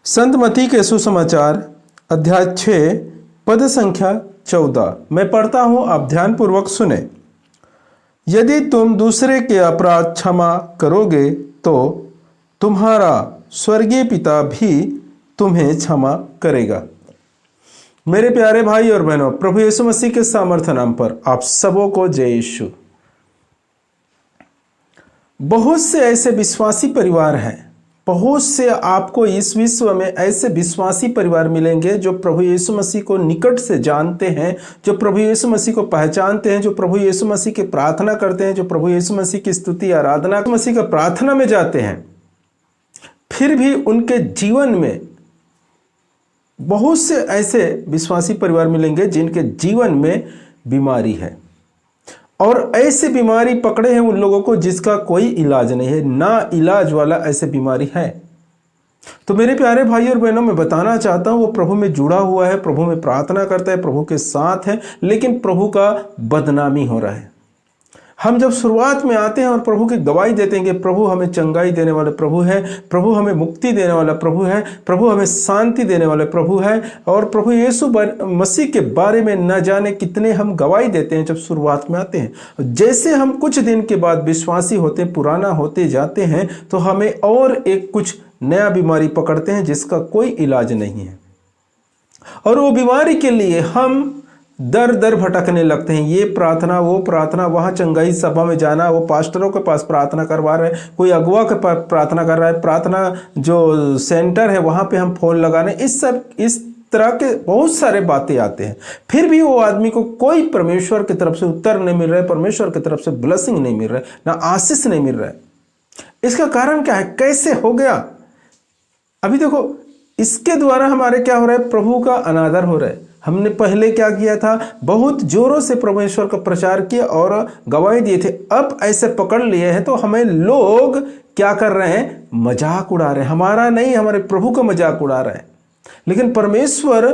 संत मती के सुसमाचार अध्याय 6 पद संख्या 14 मैं पढ़ता हूं, आप ध्यानपूर्वक सुने। यदि तुम दूसरे के अपराध क्षमा करोगे तो तुम्हारा स्वर्गीय पिता भी तुम्हें क्षमा करेगा। मेरे प्यारे भाई और बहनों, प्रभु यीशु मसीह के सामर्थ्य नाम पर आप सबों को जय यीशु। बहुत से ऐसे विश्वासी परिवार हैं, बहुत से आपको इस विश्व में ऐसे विश्वासी परिवार मिलेंगे जो प्रभु यीशु मसीह को निकट से जानते हैं, जो प्रभु यीशु मसीह को पहचानते हैं, जो प्रभु यीशु मसीह की प्रार्थना करते हैं, जो प्रभु यीशु मसीह की स्तुति आराधना मसीह का प्रार्थना में जाते हैं। फिर भी उनके जीवन में बहुत से ऐसे विश्वासी परिवार मिलेंगे जिनके जीवन में बीमारी है, और ऐसे बीमारी पकड़े हैं उन लोगों को जिसका कोई इलाज नहीं है, ना इलाज वाला ऐसे बीमारी है। तो मेरे प्यारे भाई और बहनों, मैं बताना चाहता हूं, वो प्रभु में जुड़ा हुआ है, प्रभु में प्रार्थना करता है, प्रभु के साथ है, लेकिन प्रभु का बदनामी हो रहा है। हम जब शुरुआत में आते हैं और प्रभु की गवाही देते हैं कि प्रभु हमें चंगाई देने वाले प्रभु है, प्रभु हमें मुक्ति देने वाला प्रभु है, प्रभु हमें शांति देने वाले प्रभु है, और प्रभु यीशु मसीह के बारे में न जाने कितने हम गवाही देते हैं जब शुरुआत में आते हैं। जैसे हम कुछ दिन के बाद विश्वासी होते, पुराना होते जाते हैं, तो हमें और एक कुछ नया बीमारी पकड़ते हैं जिसका कोई इलाज नहीं है, और वो बीमारी के लिए हम दर दर भटकने लगते हैं। ये प्रार्थना, वो प्रार्थना, वहाँ चंगाई सभा में जाना, वो पास्टरों के पास प्रार्थना करवा रहे हैं, कोई अगुआ के पास प्रार्थना कर रहा है, प्रार्थना जो सेंटर है वहाँ पे हम फोन लगा रहे हैं। इस तरह के बहुत सारे बातें आते हैं, फिर भी वो आदमी को कोई परमेश्वर की तरफ से उत्तर नहीं मिल रहा है, परमेश्वर की तरफ से ब्लेसिंग नहीं मिल रहा है, ना आशीष नहीं मिल रहा है। इसका कारण क्या है? कैसे हो गया? अभी देखो, इसके द्वारा हमारे क्या हो रहा है? प्रभु का अनादर हो रहा है। हमने पहले क्या किया था? बहुत जोरों से परमेश्वर का प्रचार किया और गवाही दिए थे। अब ऐसे पकड़ लिए हैं तो हमें लोग क्या कर रहे हैं? मजाक उड़ा रहे हैं। हमारा नहीं, हमारे प्रभु का मजाक उड़ा रहे हैं। लेकिन परमेश्वर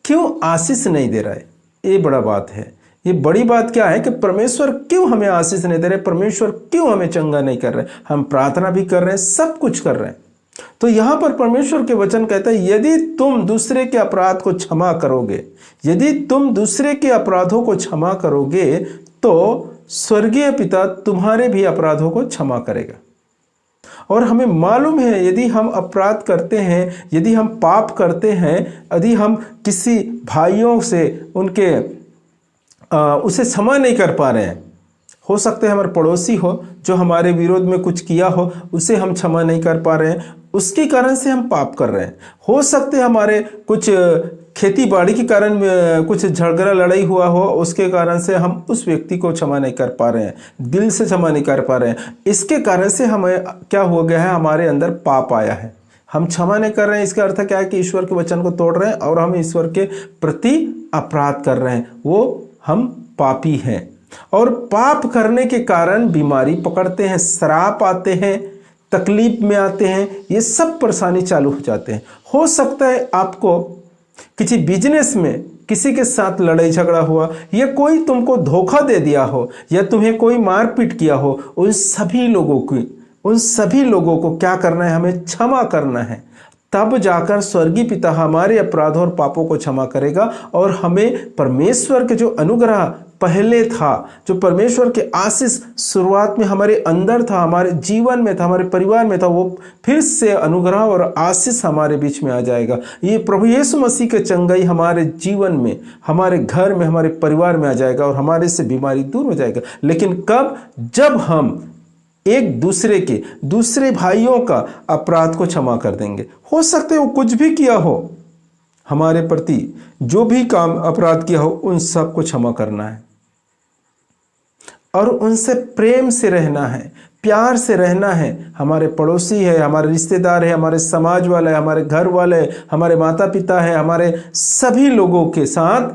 क्यों आशीष नहीं दे रहा है? ये बड़ा बात है। ये बड़ी बात क्या है कि परमेश्वर क्यों हमें आशीष नहीं दे रहे? परमेश्वर क्यों हमें चंगा नहीं कर रहे? हम प्रार्थना भी कर रहे हैं, सब कुछ कर रहे हैं। तो यहां पर परमेश्वर के वचन कहता है, यदि तुम दूसरे के अपराध को क्षमा करोगे, यदि तुम दूसरे के अपराधों को क्षमा करोगे तो स्वर्गीय पिता तुम्हारे भी अपराधों को क्षमा करेगा। और हमें मालूम है, यदि हम अपराध करते हैं, यदि हम पाप करते हैं, यदि हम किसी भाइयों से उसे क्षमा नहीं कर पा रहे हैं, हो सकते हैं हमारे पड़ोसी हो जो हमारे विरोध में कुछ किया हो, उसे हम क्षमा नहीं कर पा रहे हैं, उसके कारण से हम पाप कर रहे हैं। हो सकते हैं हमारे कुछ खेती बाड़ी के कारण कुछ झगड़ा लड़ाई हुआ हो, उसके कारण से हम उस व्यक्ति को क्षमा नहीं कर पा रहे हैं, दिल से क्षमा नहीं कर पा रहे हैं। इसके कारण से हमें क्या हो गया है? हमारे अंदर पाप आया है, हम क्षमा नहीं कर रहे हैं। इसका अर्थ क्या है? कि ईश्वर के वचन को तोड़ रहे हैं और हम ईश्वर के प्रति अपराध कर रहे हैं, वो हम पापी हैं। और पाप करने के कारण बीमारी पकड़ते हैं, श्राप आते हैं, तकलीफ में आते हैं, ये सब परेशानी चालू हो जाते हैं। हो सकता है आपको किसी बिजनेस में किसी के साथ लड़ाई झगड़ा हुआ, या कोई तुमको धोखा दे दिया हो, या तुम्हें कोई मारपीट किया हो। उन सभी लोगों को क्या करना है? हमें क्षमा करना है। तब जाकर स्वर्गीय पिता हमारे अपराधों और पापों को क्षमा करेगा, और हमें परमेश्वर के जो अनुग्रह पहले था, जो परमेश्वर के आशीष शुरुआत में हमारे अंदर था, हमारे जीवन में था, हमारे परिवार में था, वो फिर से अनुग्रह और आशीष हमारे बीच में आ जाएगा। ये प्रभु यीशु मसीह के चंगाई हमारे जीवन में, हमारे घर में, हमारे परिवार में आ जाएगा, और हमारे से बीमारी दूर हो जाएगा। लेकिन कब? जब हम एक दूसरे भाइयों का अपराध को क्षमा कर देंगे। हो सकते वो कुछ भी किया हो हमारे प्रति, जो भी काम अपराध किया हो, उन सब को क्षमा करना है, और उनसे प्रेम से रहना है, प्यार से रहना है। हमारे पड़ोसी है, हमारे रिश्तेदार है, हमारे समाज वाले है, हमारे घर वाले, हमारे माता पिता है, हमारे सभी लोगों के साथ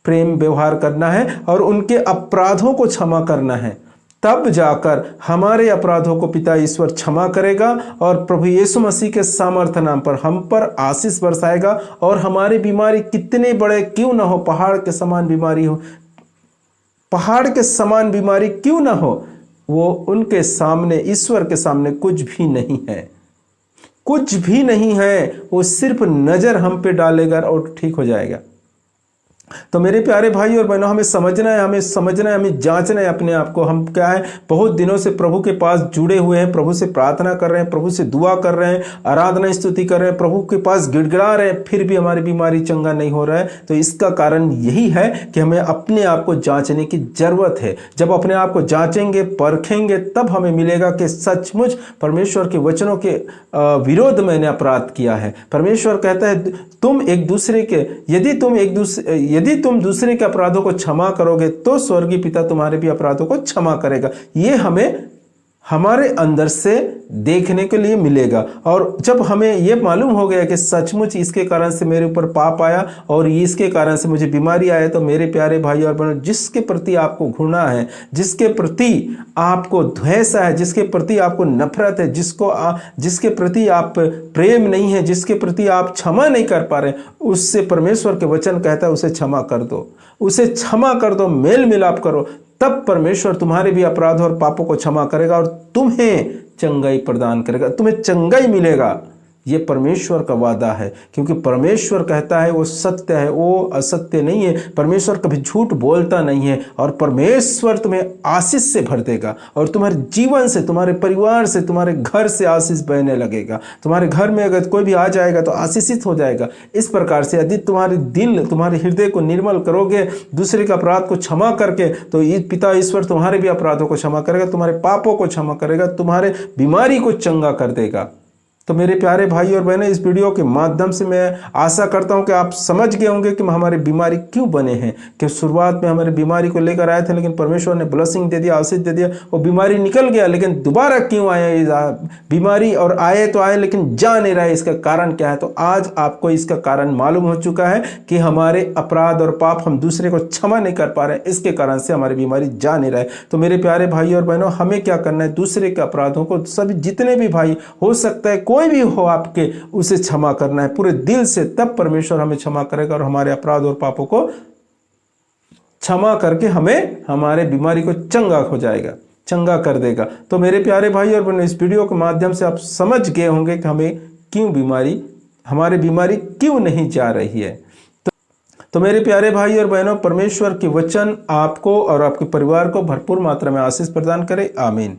प्रेम व्यवहार करना है, और उनके अपराधों को क्षमा करना है। तब जाकर हमारे अपराधों को पिता ईश्वर क्षमा करेगा, और प्रभु यीशु मसीह के सामर्थ्य नाम पर हम पर आशीष बरसाएगा। और हमारी बीमारी कितने बड़े क्यों ना हो, पहाड़ के समान बीमारी हो, पहाड़ के समान बीमारी क्यों ना हो, वो उनके सामने, ईश्वर के सामने कुछ भी नहीं है। कुछ भी नहीं है, वो सिर्फ नज़र हम पे डालेगा और ठीक हो जाएगा। तो मेरे प्यारे भाई और बहनों, हमें समझना है, हमें जांचना है अपने आप को। हम क्या है, बहुत दिनों से प्रभु के पास जुड़े हुए हैं, प्रभु से प्रार्थना कर रहे हैं, प्रभु से दुआ कर रहे हैं, आराधना स्तुति कर रहे हैं, प्रभु के पास गिड़गिड़ा रहे हैं, फिर भी हमारी बीमारी चंगा नहीं हो रहा है। तो इसका कारण यही है कि हमें अपने आप को जांचने की जरूरत है। जब अपने आप को जांचेंगे, परखेंगे, तब हमें मिलेगा कि सचमुच परमेश्वर के वचनों के विरोध मैंने अपराध किया है। परमेश्वर कहता है यदि तुम दूसरे के अपराधों को क्षमा करोगे तो स्वर्गीय पिता तुम्हारे भी अपराधों को क्षमा करेगा। ये हमें हमारे अंदर से देखने के लिए मिलेगा। और जब हमें ये मालूम हो गया कि सचमुच इसके कारण से मेरे ऊपर पाप आया और इसके कारण से मुझे बीमारी आया, तो मेरे प्यारे भाई और बहनों, जिसके प्रति आपको घृणा है, जिसके प्रति आपको द्वेष है, जिसके प्रति आपको नफरत है, जिसके प्रति आप प्रेम नहीं है, जिसके प्रति आप क्षमा नहीं कर पा रहे, उससे परमेश्वर के वचन कहता है उसे क्षमा कर दो, उसे क्षमा कर दो, मेल मिलाप करो। तब परमेश्वर तुम्हारे भी अपराध और पापों को क्षमा करेगा और तुम्हें चंगाई प्रदान करेगा, तुम्हें चंगाई मिलेगा। ये परमेश्वर का वादा है, क्योंकि परमेश्वर कहता है वो सत्य है, वो असत्य नहीं है। परमेश्वर कभी झूठ बोलता नहीं है और परमेश्वर तुम्हें आशीष से भर देगा और तुम्हारे जीवन से, तुम्हारे परिवार से, तुम्हारे घर से आशीष बहने लगेगा। तुम्हारे घर में अगर कोई भी आ जाएगा तो आशीषित हो जाएगा। इस प्रकार से यदि तुम्हारे हृदय को निर्मल करोगे, दूसरे के अपराध को क्षमा करके, तो पिता ईश्वर तुम्हारे भी अपराधों को क्षमा करेगा, तुम्हारे पापों को क्षमा करेगा, तुम्हारे बीमारी को चंगा कर देगा। तो मेरे प्यारे भाई और बहनें, इस वीडियो के माध्यम से मैं आशा करता हूं कि आप समझ गए होंगे कि हमारे बीमारी क्यों बने हैं। कि शुरुआत में हमारी बीमारी को लेकर आए थे, लेकिन परमेश्वर ने ब्लेसिंग दे दिया, आशीष दे दिया, वो बीमारी निकल गया, लेकिन दोबारा क्यों आया बीमारी, और आए तो आए लेकिन जा नहीं रहा है। इसका कारण क्या है? तो आज आपको इसका कारण मालूम हो चुका है कि हमारे अपराध और पाप हम दूसरे को क्षमा नहीं कर पा रहे हैं, इसके कारण से हमारी बीमारी जा नहीं रहा है। तो मेरे प्यारे भाई और बहनों, हमें क्या करना है? दूसरे के अपराधों को, सभी जितने भी भाई हो सकता है, कोई भी हो आपके, उसे क्षमा करना है पूरे दिल से। तब परमेश्वर हमें क्षमा करेगा और हमारे अपराध और पापों को क्षमा करके हमें हमारे बीमारी को चंगा कर देगा। तो मेरे प्यारे भाई और बहनों, इस वीडियो के माध्यम से आप समझ गए होंगे कि हमारी बीमारी क्यों नहीं जा रही है। तो मेरे प्यारे भाई और बहनों, परमेश्वर के वचन आपको और आपके परिवार को भरपूर मात्रा में आशीष प्रदान करे। आमीन।